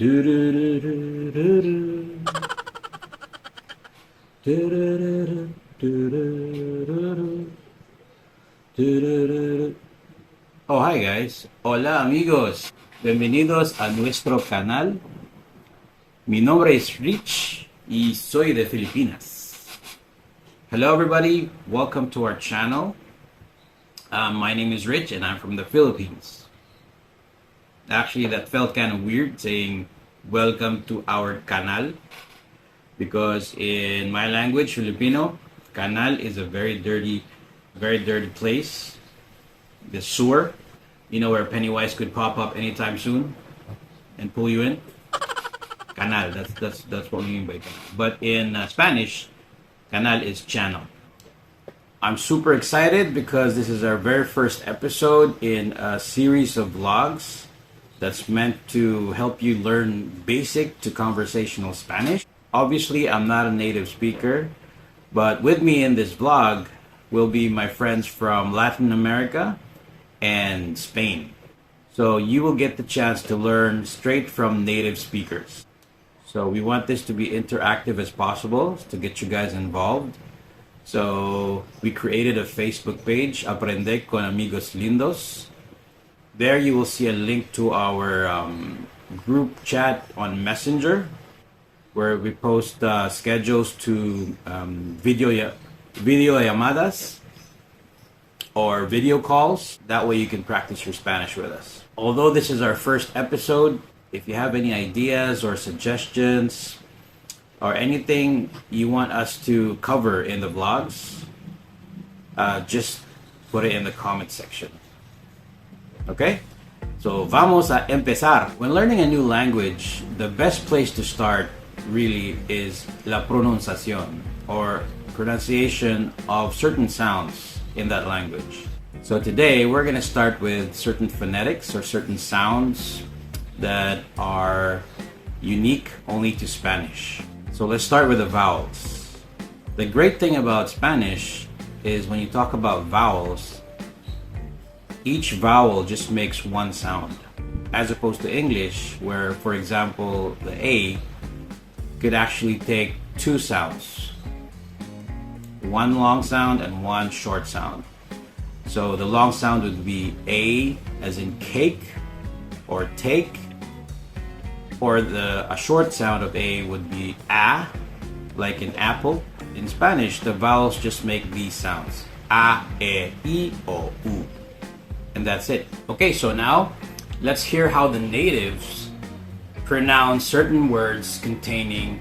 Oh, hi guys. Hola amigos. Bienvenidos a nuestro canal. Mi nombre es Rich y soy de Filipinas. Hello everybody. Welcome to our channel. My name is Rich and I'm from the Philippines. Actually, that felt kind of weird saying welcome to our canal, because in my language, Filipino, canal is a very dirty place. The sewer, where Pennywise could pop up anytime soon and pull you in. Canal, that's what we mean by canal. But in Spanish, canal is channel. I'm super excited because this is our very first episode in a series of vlogs that's meant to help you learn basic to conversational Spanish. Obviously, I'm not a native speaker, but with me in this vlog will be my friends from Latin America and Spain. So you will get the chance to learn straight from native speakers. So we want this to be interactive as possible to get you guys involved. So we created a Facebook page, Aprende con Amigos Lindos. There you will see a link to our group chat on Messenger, where we post schedules to video llamadas or video calls. That way you can practice your Spanish with us. Although this is our first episode, if you have any ideas or suggestions or anything you want us to cover in the vlogs, just put it in the comment section. Okay? So vamos a empezar. When learning a new language, the best place to start really is la pronunciación, or pronunciation of certain sounds in that language. So today we're going to start with certain phonetics or certain sounds that are unique only to Spanish. So let's start with the vowels. The great thing about Spanish is when you talk about vowels, each vowel just makes one sound, as opposed to English, where, for example, the A could actually take two sounds, one long sound and one short sound. So the long sound would be A as in cake or take, or a short sound of A would be A, like in apple. In Spanish, the vowels just make these sounds: A, E, I, O, U. And that's it. Okay, so now let's hear how the natives pronounce certain words containing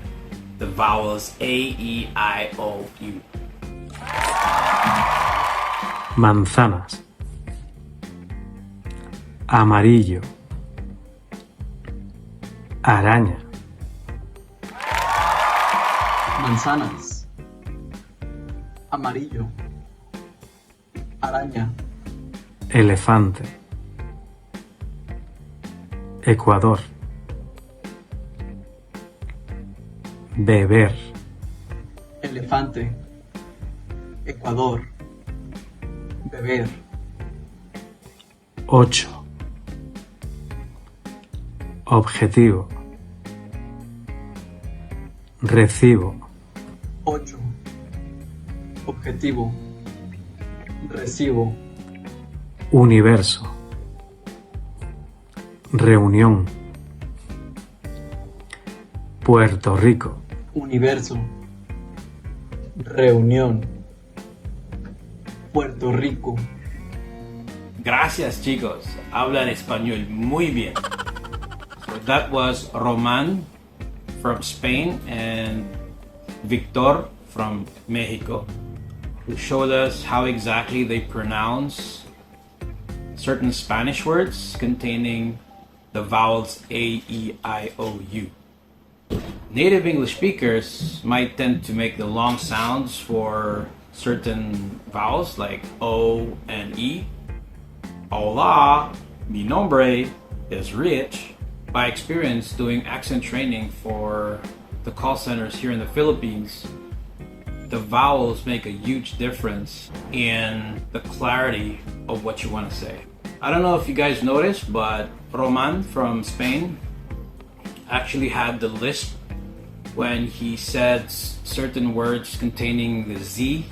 the vowels A, E, I, O, U. Manzanas. Amarillo. Araña. Manzanas. Amarillo. Araña. Elefante. Ecuador. Beber. Elefante. Ecuador. Beber. 8. Objetivo. Recibo. 8. Objetivo. Recibo. Universo. Reunión. Puerto Rico. Universo. Reunión. Puerto Rico. Gracias, chicos. Hablan español muy bien. So that was Roman from Spain and Victor from Mexico, who showed us how exactly they pronounce certain Spanish words containing the vowels A, E, I, O, U. Native English speakers might tend to make the long sounds for certain vowels like O and E. Hola, mi nombre is Rich. By experience doing accent training for the call centers here in the Philippines, the vowels make a huge difference in the clarity of what you want to say. I don't know if you guys noticed, but Roman from Spain actually had the lisp when he said certain words containing the Z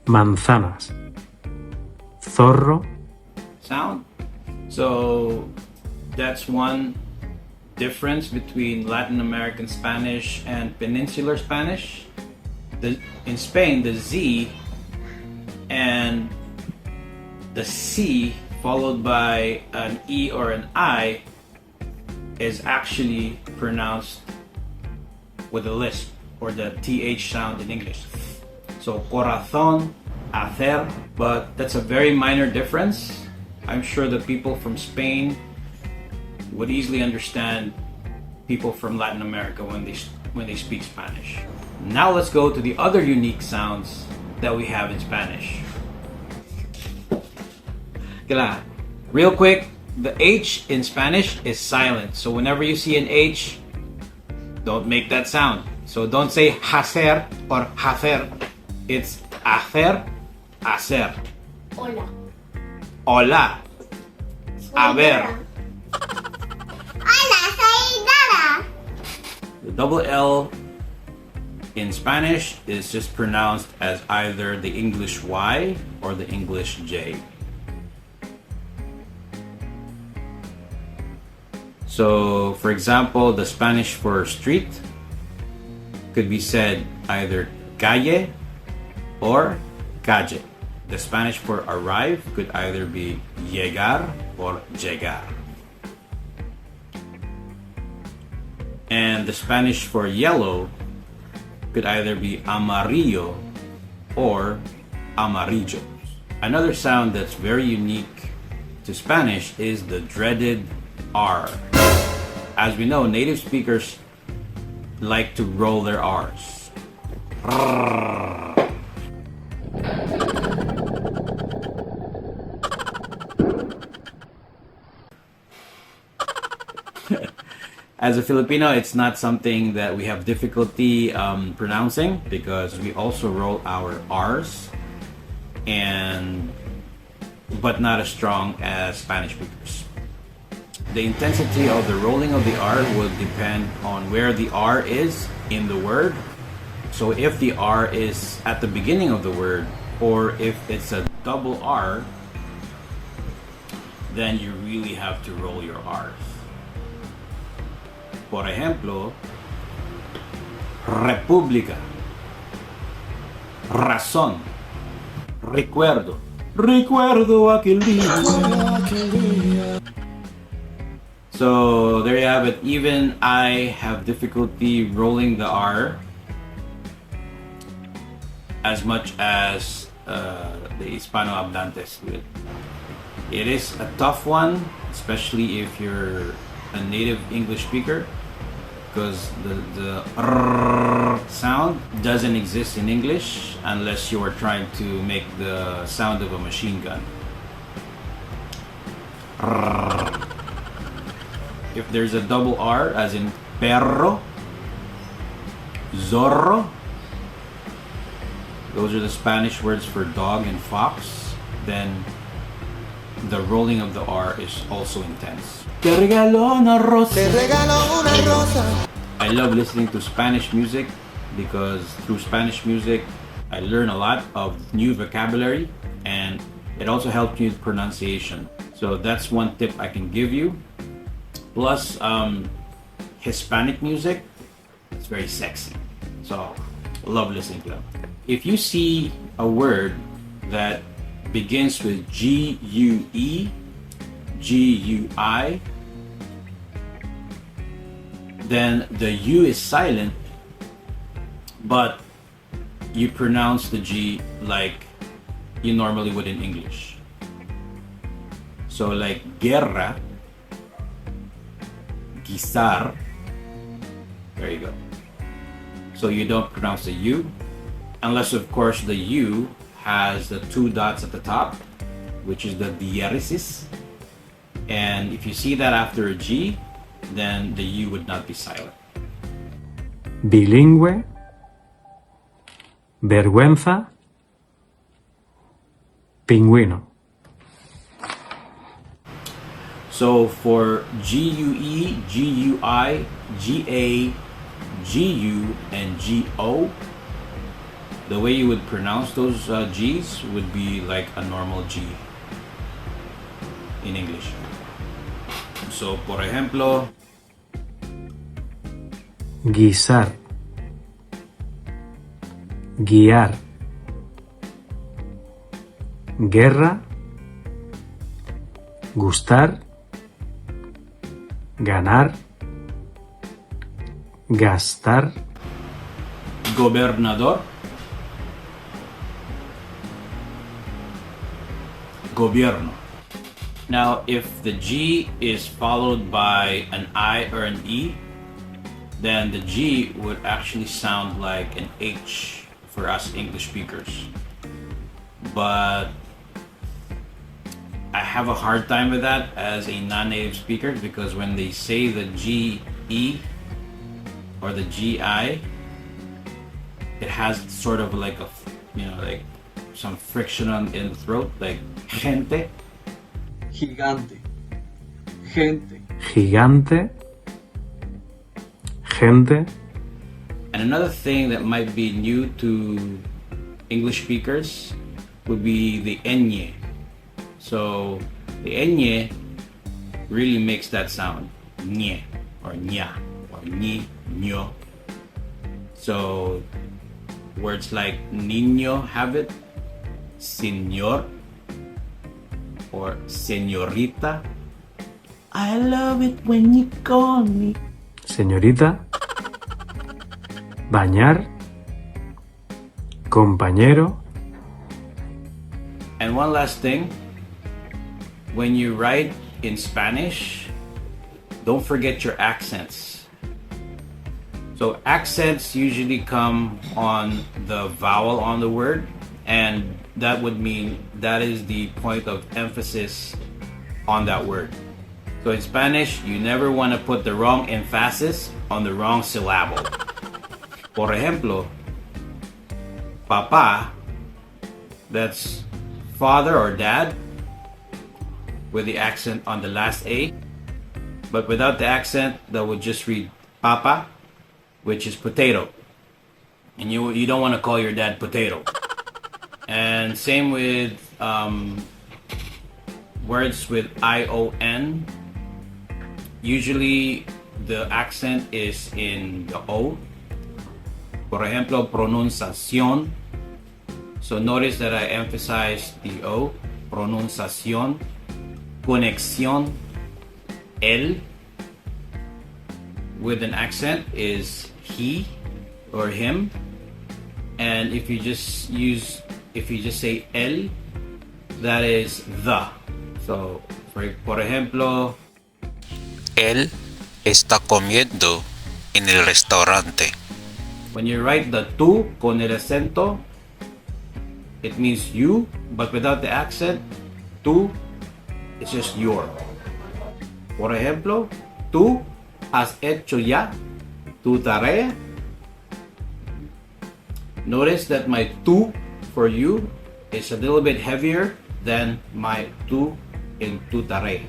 manzanas, zorro, sound. So that's one difference between Latin American Spanish and Peninsular Spanish. In Spain, the Z and the C followed by an E or an I is actually pronounced with a lisp, or the TH sound in English. So corazón, hacer, but that's a very minor difference. I'm sure the people from Spain would easily understand people from Latin America when they speak Spanish. Now let's go to the other unique sounds that we have in Spanish. Real quick, the H in Spanish is silent. So whenever you see an H, don't make that sound. So don't say hacer or hacer. It's hacer, hacer. Hola. Hola. A ver. Hola, soy Dara. The double L in Spanish is just pronounced as either the English Y or the English J. So, for example, the Spanish for street could be said either calle or calle. The Spanish for arrive could either be llegar or llegar. And the Spanish for yellow could either be amarillo or amarillo. Another sound that's very unique to Spanish is the dreaded R. As we know, native speakers like to roll their R's. As a Filipino, it's not something that we have difficulty pronouncing because we also roll our R's, but not as strong as Spanish speakers. The intensity of the rolling of the R will depend on where the R is in the word. So if the R is at the beginning of the word, or if it's a double R, then you really have to roll your R's. Por ejemplo, república, razón, recuerdo, recuerdo aquel día. So there you have it. Even I have difficulty rolling the R as much as the Hispanohablantes do it. It is a tough one, especially if you're a native English speaker, because the R sound doesn't exist in English unless you are trying to make the sound of a machine gun. R. If there's a double R, as in perro, zorro, those are the Spanish words for dog and fox, then the rolling of the R is also intense. Te regaló una rosa. Te regaló una rosa. I love listening to Spanish music because through Spanish music I learn a lot of new vocabulary, and it also helps me with pronunciation. So that's one tip I can give you. Plus, Hispanic music, it's very sexy. So, I love listening to them. If you see a word that begins with G-U-E, G-U-I, then the U is silent, but you pronounce the G like you normally would in English. So like guerra, guisar, there you go. So you don't pronounce the U, unless of course the U has the two dots at the top, which is the diéresis. And if you see that after a G, then the U would not be silent. bilingüe, vergüenza, So for GUE, GUI, GA, GU, and GO, the way you would pronounce those G's would be like a normal G in English. So, por ejemplo, guisar, guiar, guerra, gustar, ganar, gastar, gobernador, gobierno. Now, if the G is followed by an I or an E, then the G would actually sound like an H for us English speakers. But I have a hard time with that as a non-native speaker, because when they say the GE or the GI, it has sort of like a, like some friction in the throat, like gente. Gigante. Gente. gigante, gente, And another thing that might be new to English speakers would be the ñ. So the ñ really makes that sound, ñe or ña or ñi, ño. So words like niño have it, señor or señorita. I love it when you call me. señorita, bañar, compañero, And one last thing, when you write in Spanish, don't forget your accents. So accents usually come on the vowel on the word, and that would mean that is the point of emphasis on that word. So in Spanish, you never want to put the wrong emphasis on the wrong syllable. Por ejemplo, papá, that's father or dad, with the accent on the last A. But without the accent, that would just read papa, which is potato. And you don't want to call your dad potato. And same with words with ION. Usually the accent is in the O. Por ejemplo, pronunciación. So notice that I emphasize the O, pronunciación. Conexión, él, with an accent is he or him. And if you just say él, that is the. So, por ejemplo, Él está comiendo en el restaurante. when you write the tú con el acento, it means you, but without the accent, tú, it's just your. Por ejemplo, tú has hecho ya tu tarea. Notice that my tú for you is a little bit heavier than my tú in tu tarea.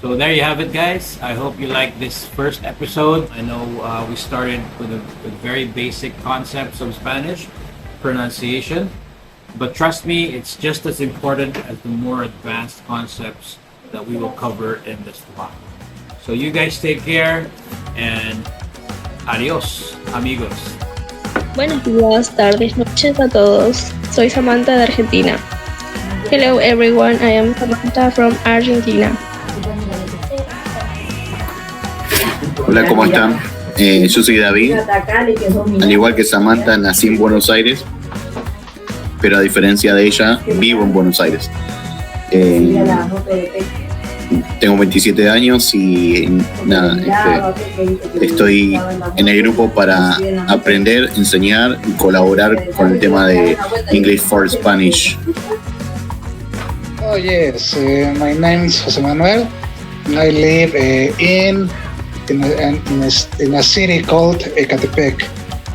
So there you have it, guys. I hope you like this first episode. I know we started with very basic concepts of Spanish pronunciation, but trust me, it's just as important as the more advanced concepts that we will cover in this vlog. So you guys take care and adios, amigos. Buenos días, tardes, noches a todos. Soy Samantha de Argentina. Hello everyone, I am Samantha from Argentina. Hola, ¿cómo están? Yo soy David. Al igual que Samantha, nací en Buenos Aires, pero a diferencia de ella, vivo en Buenos Aires. Tengo 27 años y nada, estoy en el grupo para aprender, enseñar y colaborar con el tema de English for Spanish. Oh yes, my name is Jose Manuel. I live in a city called Ecatepec.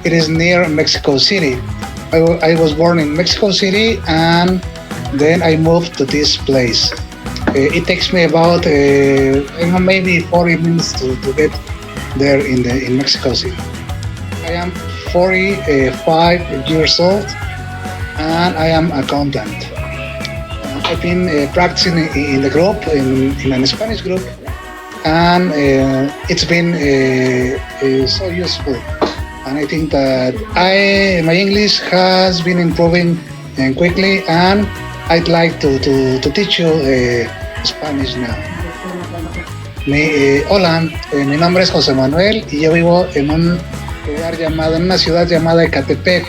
It is near Mexico City. I was born in Mexico City and then I moved to this place. It takes me about maybe 40 minutes to get there in Mexico City. I am 45 years old and I am accountant. I've been practicing in the group, in a Spanish group, and it's been so useful. And I think that my English has been improving quickly, and I'd like to teach you Spanish now. Hola, mi nombre es José Manuel y yo vivo en en una ciudad llamada Ecatepec,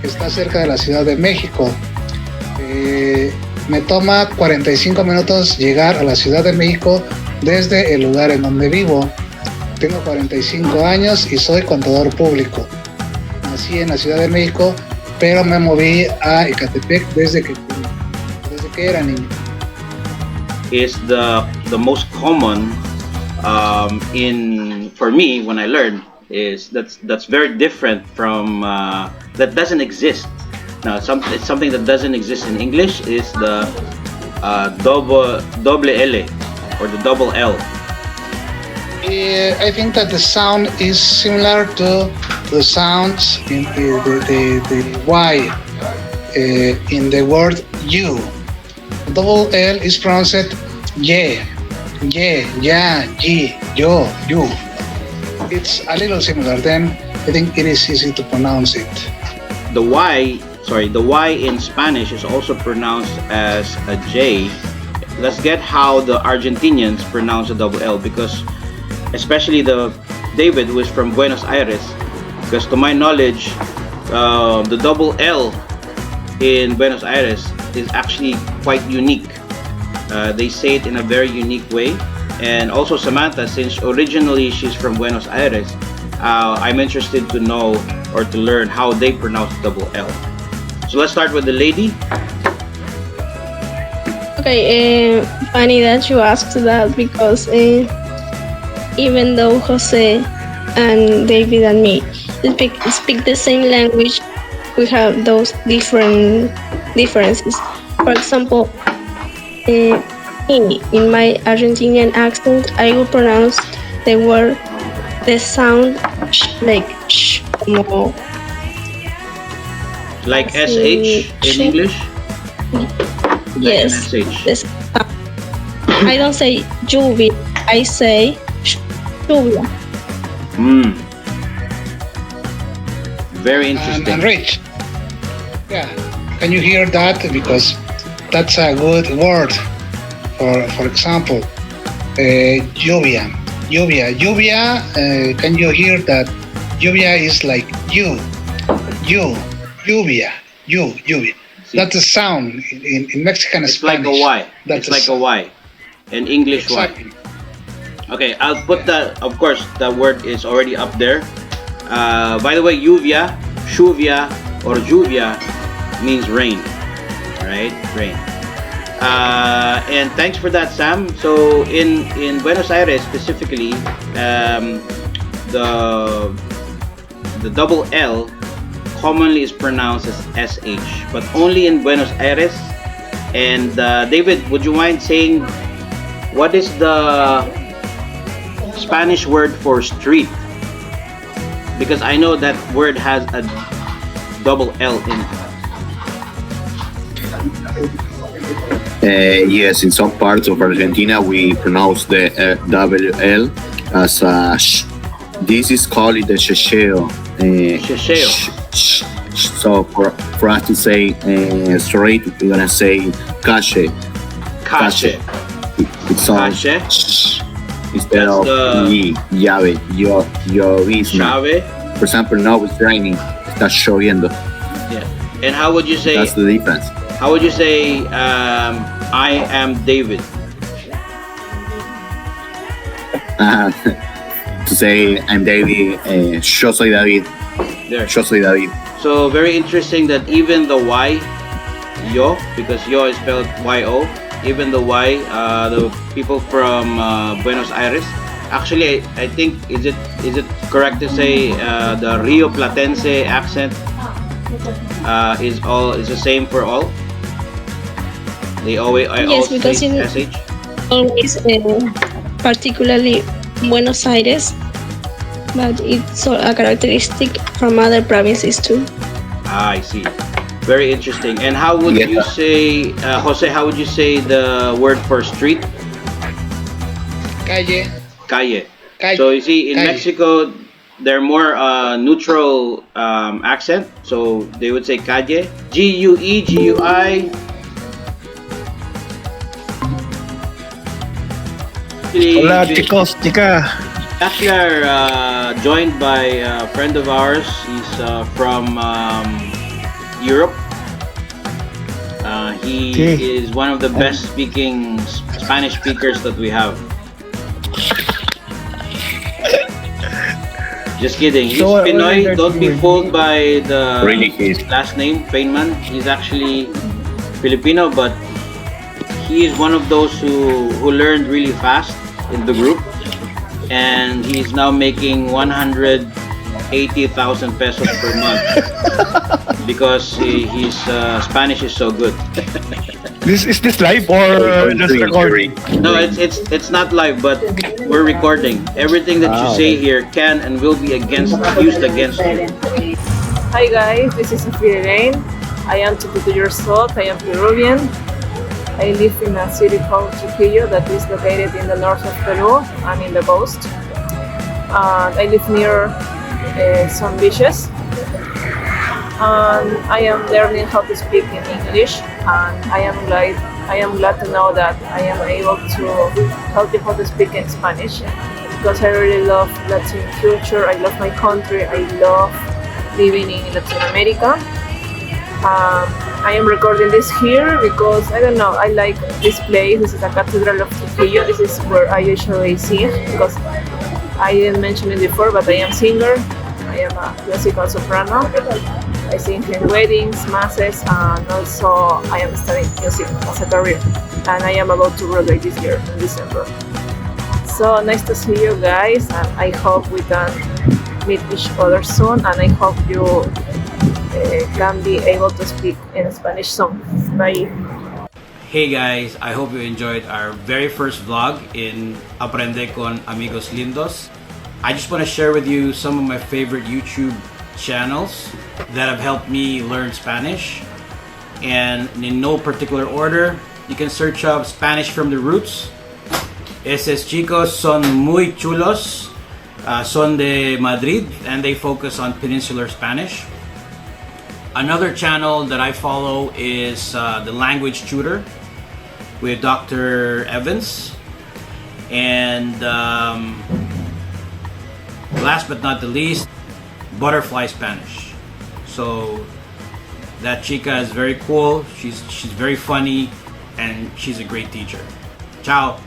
que está cerca de la Ciudad de México. Me toma 45 minutos llegar a la Ciudad de México desde el lugar en donde vivo. Tengo 45 años y soy contador público. Nací en la Ciudad de México, pero me moví a Ecatepec desde que era niño. Is the most common for me when I learn is that's very different from that doesn't exist. Now it's something that doesn't exist in English is the doble L or the double L. I think that the sound is similar to the sounds in the Y in the word you. Double L is pronounced ye, ya, ye, yo, you. It's a little similar. Then I think it is easy to pronounce it. The Y in Spanish is also pronounced as a J. Let's get how the Argentinians pronounce the double L, because especially the David, who is from Buenos Aires, because to my knowledge, the double L in Buenos Aires is actually quite unique. They say it in a very unique way. And also Samantha, since originally she's from Buenos Aires, I'm interested to know or to learn how they pronounce double L. So let's start with the lady. Okay, funny that you asked that, because even though Jose and David and me speak the same language, we have those different differences. For example, in my Argentinian accent, I will pronounce the sound like sh, como like SH in English? Yes. Like This, I don't say lluvia, I say lluvia. Very interesting. And Rich, yeah, can you hear that? Because that's a good word. For example, lluvia. Can you hear that? Lluvia is like you, lluvia. See, that's a sound in Mexican it's Spanish. Like a Y. That's it's like a Y. An English exactly. Y. Okay, I'll put that. Of course, that word is already up there. By the way, lluvia, shuvia, or lluvia means rain. Alright, rain. And thanks for that, Sam. So in Buenos Aires specifically, the double L commonly is pronounced as SH, but only in Buenos Aires. And David, would you mind saying what is the Spanish word for street? Because I know that word has a double L in it. Yes, in some parts of Argentina we pronounce the double L as a sh. This is called the shesheo. So for us to say straight, we're gonna say calle. It's all sh instead of llave, llave. For example, now it's raining. Está lloviendo. Yeah. And how would you say? That's the difference. How would you say I am David? To say I'm David, yo soy David. There. Yo soy David. So very interesting that even the Y, yo, because yo is spelled Y-O, even the Y, the people from Buenos Aires, actually I think is it correct to say the Rio Platense accent is the same for all? I Yes, always because say in SH. always, particularly Buenos Aires, but it's a characteristic from other provinces too. Ah, I see. Very interesting. And how would you say, Jose? How would you say the word for street? Calle. Calle. Calle. So you see, in Calle. Mexico, they're more neutral accent. So they would say calle, G-U-E, G-U-I. Hola chicos, chica. Actually, are joined by a friend of ours. He's from Europe. He is one of the best speaking Spanish speakers that we have. Just kidding. He's Pinoy. Don't be fooled by the last name, Feynman. He's actually Filipino, but he is one of those who learned really fast in the group. And he's now making 180,000 pesos per month because his Spanish is so good. Is this live or just recording? No, it's not live, but we're recording. Everything that you say here can and will be used against you. Hi guys, this is Sophia Elaine. I am 22 years old. I am Peruvian. I live in a city called Trujillo that is located in the north of Peru and in the coast. I live near some beaches. And I am learning how to speak in English, and I am glad to know that I am able to help you how to speak in Spanish, because I really love Latin culture. I love my country. I love living in Latin America. I am recording this here because I don't know, I like this place. This is a cathedral of Trujillo. This is where I usually sing, because I didn't mention it before, but I am singer. I am a classical soprano. I sing in weddings, masses, and also I am studying music as a career. And I am about to graduate this year in December. So nice to see you guys, and I hope we can meet each other soon, and I hope you can be able to speak in Spanish soon. Bye. Hey guys, I hope you enjoyed our very first vlog in Aprende con Amigos Lindos. I just want to share with you some of my favorite YouTube channels that have helped me learn Spanish. And in no particular order, you can search up Spanish from the Roots. Esos chicos son muy chulos. Son de Madrid, and they focus on peninsular Spanish. Another channel that I follow is The Language Tutor with Dr. Evans. And last but not the least, Butterfly Spanish. So that chica is very cool. She's very funny, and she's a great teacher. Ciao.